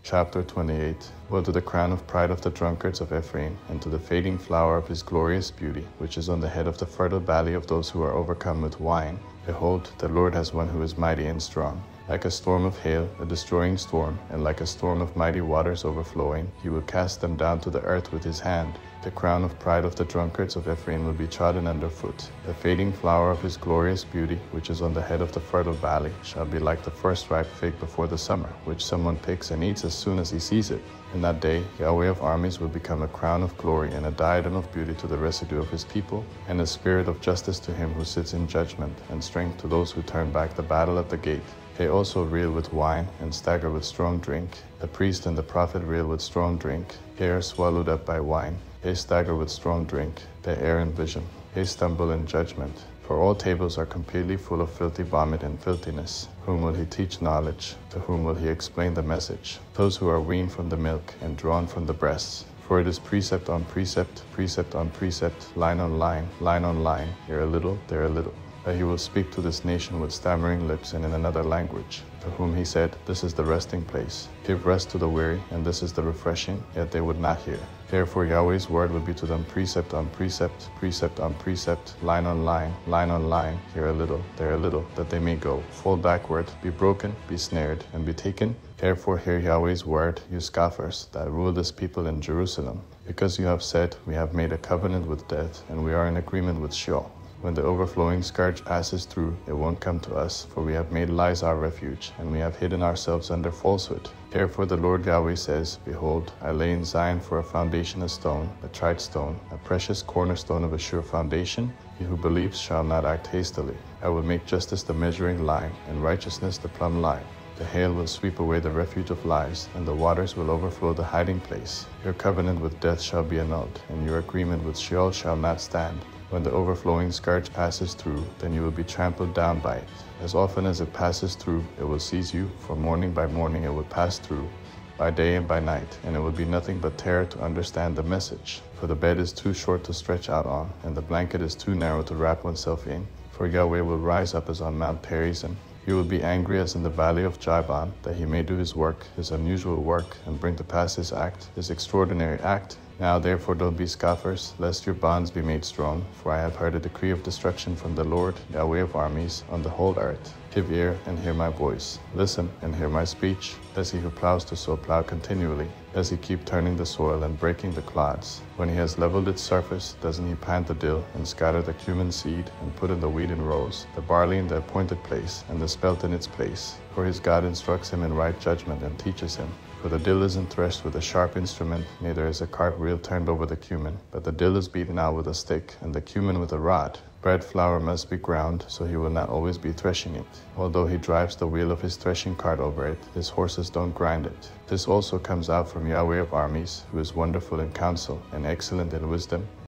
Chapter 28. Woe to the crown of pride of the drunkards of Ephraim, and to the fading flower of his glorious beauty, which is on the head of the fertile valley of those who are overcome with wine. Behold, the Lord has one who is mighty and strong. Like a storm of hail, a destroying storm, and like a storm of mighty waters overflowing, he will cast them down to the earth with his hand. The crown of pride of the drunkards of Ephraim will be trodden underfoot. The fading flower of his glorious beauty, which is on the head of the fertile valley, shall be like the first ripe fig before the summer, which someone picks and eats as soon as he sees it. In that day, Yahweh of armies will become a crown of glory and a diadem of beauty to the residue of his people, and a spirit of justice to him who sits in judgment, and strength to those who turn back the battle at the gate. They also reel with wine and stagger with strong drink. The priest and the prophet reel with strong drink. They are swallowed up by wine. They stagger with strong drink. They err in vision. They stumble in judgment. For all tables are completely full of filthy vomit and filthiness. Whom will he teach knowledge? To whom will he explain the message? Those who are weaned from the milk and drawn from the breasts. For it is precept on precept, precept on precept, line on line, line on line, here a little, there a little. That he will speak to this nation with stammering lips and in another language, to whom he said, This is the resting place. Give rest to the weary, and this is the refreshing, yet they would not hear. Therefore Yahweh's word will be to them precept on precept, precept on precept, line on line, line on line, here a little, there a little, that they may go, fall backward, be broken, be snared, and be taken. Therefore hear Yahweh's word, you scoffers, that rule this people in Jerusalem. Because you have said, We have made a covenant with death, and we are in agreement with Sheol. When the overflowing scourge passes through, it won't come to us, for we have made lies our refuge, and we have hidden ourselves under falsehood. Therefore the Lord Yahweh says, Behold, I lay in Zion for a foundation a stone, a tried stone, a precious cornerstone of a sure foundation. He who believes shall not act hastily. I will make justice the measuring line, and righteousness the plumb line. The hail will sweep away the refuge of lies, and the waters will overflow the hiding place. Your covenant with death shall be annulled, and your agreement with Sheol shall not stand. When the overflowing scourge passes through, then you will be trampled down by it. As often as it passes through, it will seize you, for morning by morning it will pass through, by day and by night, and it will be nothing but terror to understand the message. For the bed is too short to stretch out on, and the blanket is too narrow to wrap oneself in. For Yahweh will rise up as on Mount Perizim. He will be angry as in the valley of Jabon, that he may do his work, his unusual work, and bring to pass his act, his extraordinary act. Now therefore don't be scoffers, lest your bonds be made strong, for I have heard a decree of destruction from the Lord, Yahweh of armies, on the whole earth. Give ear and hear my voice. Listen and hear my speech. Does he who plows the soil plow continually? Does he keep turning the soil and breaking the clods? When he has leveled its surface, doesn't he plant the dill and scatter the cumin seed and put in the wheat in rows, the barley in the appointed place, and the spelt in its place? For his God instructs him in right judgment and teaches him. For the dill isn't threshed with a sharp instrument, neither is a cart wheel turned over the cumin, but the dill is beaten out with a stick, and the cumin with a rod. Bread flour must be ground, so he will not always be threshing it. Although he drives the wheel of his threshing cart over it, his horses don't grind it. This also comes out from Yahweh of armies, who is wonderful in counsel and excellent in wisdom,